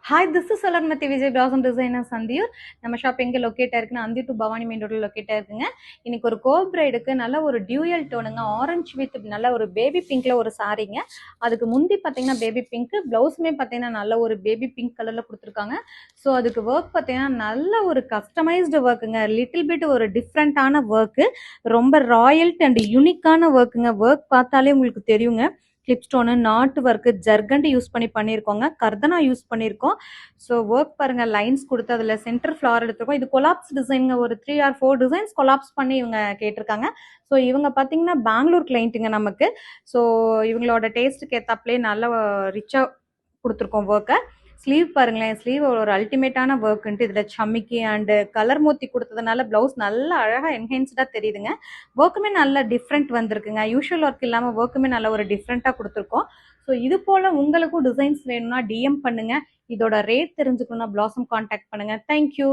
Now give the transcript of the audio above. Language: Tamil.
Hi, this is Salarmati Vijay Blossom Designer Sandhir. நம்ம ஷாப் எங்கே லொக்கேட் ஆயிருக்குன்னா அந்தி டு பவானி மெயின் ரோட்ல லொக்கேட் ஆயிருக்குங்க. இன்னைக்கு ஒரு கோப்ரைடுக்கு நல்ல ஒரு டியூயல் டோனுங்க, ஆரஞ்சு வித் நல்ல ஒரு பேபி பிங்க்ல ஒரு சாரீங்க. அதுக்கு முந்தி பார்த்தீங்கன்னா பேபி பிங்க், பிளவுஸுமே பார்த்தீங்கன்னா நல்ல ஒரு பேபி பிங்க் கலர்ல கொடுத்துருக்காங்க. ஸோ அதுக்கு ஒர்க் பார்த்தீங்கன்னா நல்ல ஒரு கஸ்டமைஸ்டு ஒர்க்குங்க, லிட்டில் பிட் ஒரு டிஃப்ரெண்டான ஒர்க்கு, ரொம்ப ராயல்ட் அண்ட் யூனிக்கான ஒர்க்குங்க. ஒர்க் பார்த்தாலே உங்களுக்கு தெரியுங்க. கிளிப் ஸ்டோனு, நாட்டு ஒர்க்கு, ஜர்கண்ட் யூஸ் பண்ணியிருக்கோங்க, கர்தனா யூஸ் பண்ணியிருக்கோம். ஸோ ஒர்க் பாருங்க, லைன்ஸ் கொடுத்து அதில் சென்டர் ஃப்ளார் எடுத்திருக்கோம். இது கொலாப்ஸ் டிசைனுங்க, ஒரு 3 or 4 டிசைன்ஸ் கொலாப்ஸ் பண்ணி இவங்க கேட்டிருக்காங்க. ஸோ இவங்க பார்த்தீங்கன்னா பெங்களூர் கிளைண்ட்டுங்க நமக்கு. ஸோ இவங்களோட டேஸ்ட்டுக்கு ஏற்றாப்புலேயே நல்ல ரிச்சாக கொடுத்துருக்கோம் ஒர்க்கை. ஸ்லீவ் பாருங்களேன், ஸ்லீவ் ஒரு அல்டிமேட்டான ஒர்க்குன்ட்டு இதில் சமிக்கி அண்டு கலர் மூத்தி கொடுத்ததுனால ப்ளவுஸ் நல்லா அழகாக என்ஹென்ஸ்டாக தெரியுதுங்க. ஒர்க்குமே நல்ல டிஃப்ரெண்ட் வந்திருக்குங்க. யூஷுவல் ஒர்க் இல்லாமல் ஒர்க்குமே நல்ல ஒரு டிஃப்ரெண்ட்டாக கொடுத்துருக்கோம். ஸோ இது போல் உங்களுக்கும் டிசைன்ஸ் வேணும்னா டிஎம் பண்ணுங்கள். இதோட ரேட் தெரிஞ்சுக்கணும்னா பிளாசம் காண்டாக்ட் பண்ணுங்கள். தேங்க்யூ.